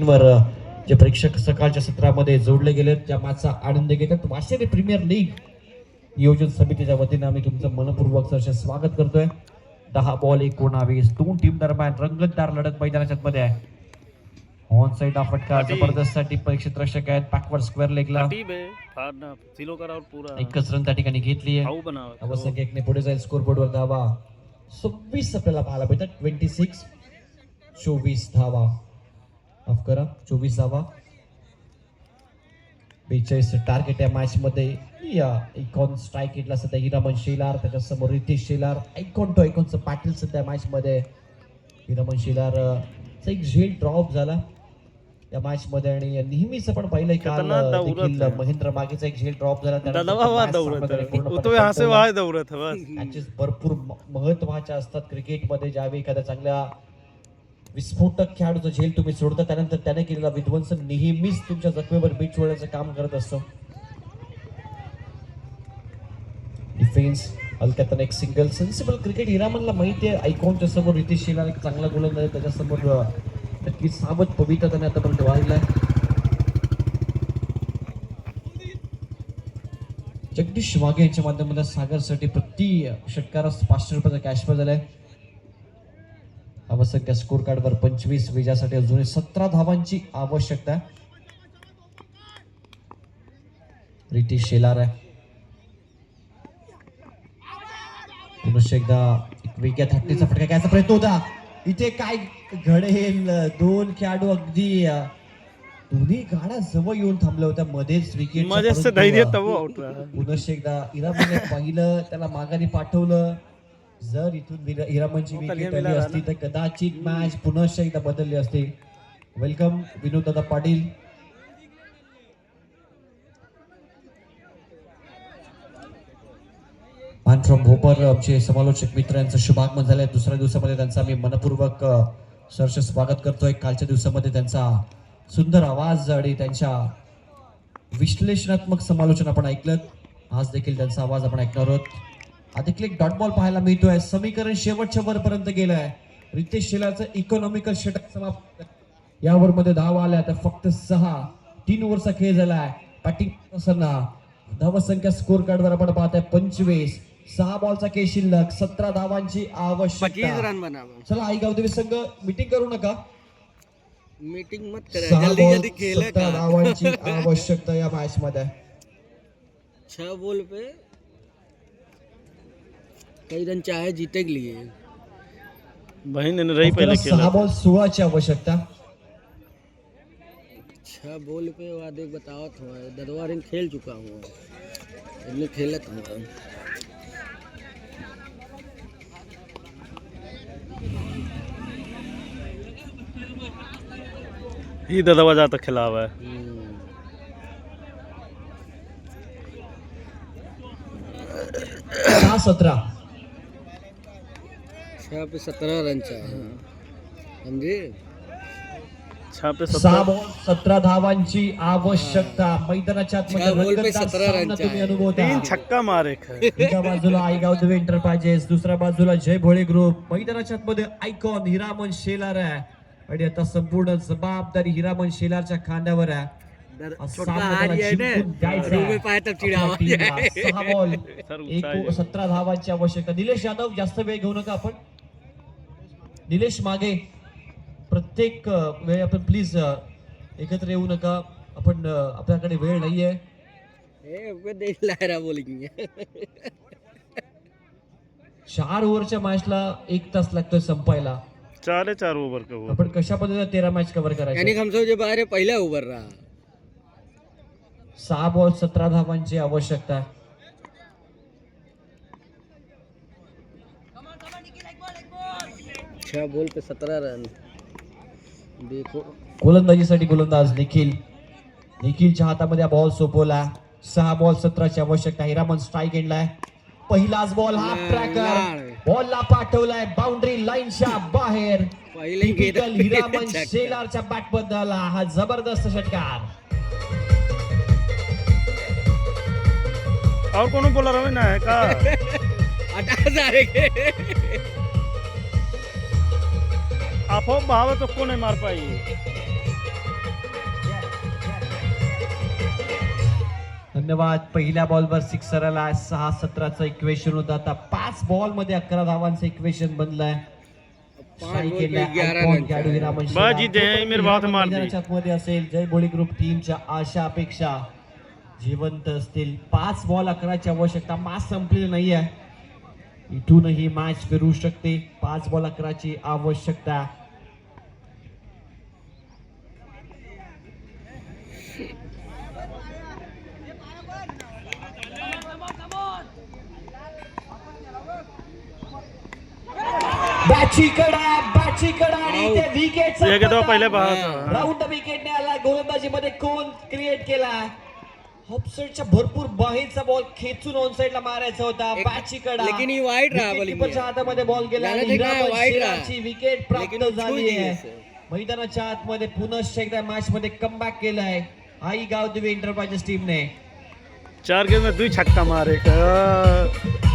वर जे प्रेक्षक सकाळच्या सत्रामध्ये जोडले गेलेत त्या मॅचचा आनंद घेतात. वाशिम प्रीमियर लीग नियोजन समितीच्या वतीने आम्ही तुमचं मनपूर्वक सहर्ष स्वागत करतोय. 10 बॉल 19 दोन टीम दरम्यान रंगतदार लढत मैदानाच्या मध्ये आहे. ऑन साइड हा फटका जबरदस्त साठी परीक्षित रक्षक आहेत. बॅकवर्ड स्क्वेअर लेगला एकच रन त्या ठिकाणी घेतली आहे. आवश्यक एकने पुढे जाईल. स्कोर बोर्डवर धावा 26 आपल्याला पाहायला भेटतात. 26 24 धावा माफ करा 24 धावा. 42 टार्गेट या मॅच मध्ये. या आयकॉन स्ट्राईक घेतला सध्या हिरामन शेलार, त्याच्यासमोर रितेश शेलार. आयकॉन टू आयकॉनचं पाटील सध्या मॅच मध्ये. हिरामन शेलार एक झेल ड्रॉप झाला या मॅच मध्ये आणि नेहमीच आपण पाहिलंय काल देखील महेंद्र मागेचा एक झेल ड्रॉप झाला. मॅचेस भरपूर महत्वाच्या असतात क्रिकेटमध्ये. ज्यावेळी एखाद्या चांगल्या विस्फोटक खेळाडूचा झेल तुम्ही सोडता त्यानंतर त्याने केलेला विध्वंसन नेहमीच तुमच्या जखमेवर मीठ सोडण्याचं काम करत असतो. डिफेन्स हलक्यात एक सिंगल सेन्सिबल क्रिकेट हिरामनला माहिती आहे. आयकॉनच्या समोर रितेश शेलार एक चांगला गोलंदाज आहे. त्याच्यासमोर नक्कीच सावध पवित्रा त्याने आतापर्यंत वाहिलाय. जगदीश वाघे यांच्या माध्यमातून सागरसाठी प्रति षटकारास 500 रुपयाचा कॅशबॅक झालाय. आवश्यक त्या स्कोर कार्डवर 25 विजयासाठी अजूनही 17 धावांची आवश्यकता. रितेश शेलार आहे. पुन्हा एकदा एक वेगळ्या थाटणीचा फटका घ्यायचा प्रयत्न होता. इथे काय घडेल. दोन खेळाडू अगदी दोन्ही गाड्या जवळ येऊन थांबल्या होत्या मध्येच विकेट. पुन्हा एकदा हिरामनने पाहिलं, त्याला माघारी पाठवलं. जर इथून हिरामनची विकेट आली असती तर कदाचित मॅच पुन्हा एकदा बदलली असती. वेलकम विनोद दादा पाटील. आणि फ्रॉम भोपर आमचे समालोचक मित्र यांचं शुभागमन झालंय. दुसऱ्या दिवसामध्ये त्यांचा आम्ही मनपूर्वक सहर्ष स्वागत करतोय. कालच्या दिवसामध्ये त्यांचा सुंदर आवाज आणि त्यांच्या विश्लेषणात्मक समालोचन आपण ऐकलं. आज देखील त्यांचा आवाज आपण ऐकणार आहोत. देखील एक डॉट बॉल पाहायला मिळतोय. समीकरण शेवटच्या वरपर्यंत गेलंय. रितेश शेलारचं इकॉनॉमिकल षटक समाप्त. या ओव्हर मध्ये धावा आल्या तर फक्त 6. 3 ओव्हरचा खेळ झालाय. बॅटिंग असताना धावसंख्या स्कोर कार्डवर आपण पाहताय 25. 6 बॉलचा खेळ शिल्लक. 17 धावांची आवश्यकता. चला आई गावदेवी संघ मीटिंग करू नका. मीटिंग मत करा. जल्दी जल्दी खेल. 17 धावांची आवश्यकता या मॅच मध्ये. 6 बॉल पे कई रन चाहे जीते के लिए. बहन ने रही पहले खेला. 6 बॉल 16 ची आवश्यकता. 6 बॉल पे वादे बताओ थोड़ा. दरबार खेल चुका हूँ. इनने खेलत हूँ. ही ददवा जाता खिलावा है. 17. 6 पे 17 रन चाहिए. समझे. 6 बॉल 17 धावांची आवश्यकता. मैदानाच्या आतमध्ये तुम्ही अनुभवता. 3 छक्का मारे. एका बाजूला आईगाव दवे एंटरप्राइजेस, दुसऱ्या बाजूला जय भोळे ग्रुप. मैदानाच्या आतमध्ये आयकॉन हिरामन शेलार आहे आणि आता संपूर्ण जबाबदारी हिरामन शेलारच्या खांद्यावर आहे. 6 बॉल 17 धावांची आवश्यकता. निलेश यादव जास्त वेळ घेऊ नका आपण. निलेश मागे. प्रत्येक वेळ आपण प्लीज एकत्र येऊ नका. आपण आपल्याकडे वेळ नाहीये. बोलिंग 4 ओव्हरच्या मॅचला 1 तास लागतोय संपायला. 4 ओव्हर का. आपण कशा पद्धतीने 13 मॅच कव्हर करायचे. यानी हम समझे बाहर पहिला ओव्हर रहा. 6 बॉल 17 धावांची आवश्यकता. 6 बॉल पे 17 रन. देखो गोलंदाजीसाठी गोलंदाज निखिल. निखिलच्या हातामध्ये बॉल सोपवला. 6 बॉल 17 ची आवश्यकता. हिरामन स्ट्राईक एंडलाय. पहिलाच बॉल हा ट्रॅकर बॉलला पाठवलाय बाउंड्री लाईनच्या बाहेर. टिपिकल हिरामन शेलारच्या बॅट बद्दल हा जबरदस्त षटकार. और कोण बोला रवी ना का. 18,000 आफो भाव तो को नहीं मार पाई। धन्यवाद. पहिल्या बॉलवर सिक्सर आला. 6-17चं इक्वेशन होतं. आता 5 बॉल मध्ये 11 धावांचं इक्वेशन बनलंय. शाही बॉल केलंय. पे 11 आयकॉन रन खेळाडू विरामन शेलार. बाजी दे, मेरे बात मार दी. मैदानाच्या आतमध्ये असेल. जय भोळे ग्रुप टीमच्या आशा अपेक्षा जिवंत असतील. 5 बॉल 11ची आवश्यकता. मॅच संपलेली नाहीये. इथूनही मॅच फिरू शकते. 5 बॉल 11ची आवश्यकता. बॅची कडा आणि ते विकेट ये के तो पहले बाहर राऊंड विकेटने आला. गोलंदाजीमध्ये कोण क्रिएट केला. ऑफसाइडच्या भरपूर बाहेरचा बॉल खेचून ऑन साइडला मारायचा होता. बॅची कडा लेकिन ये वाइड रहा बॉलिंग में. कीपरच्या हातामध्ये बॉल गेला. त्याने आणि देखा है, हिरामन वाईट रहा. शेलारची विकेट प्राप्त लेकिन वो छू झाली दिए आहे. इसे. मैदानाच्या आतमध्ये पुनश्च एकदा मॅच मध्ये कमबॅक केलाय आई गाव दिवे एंटरप्राइजेस टीमने. 4 गेंद में 2 छक्का मारे का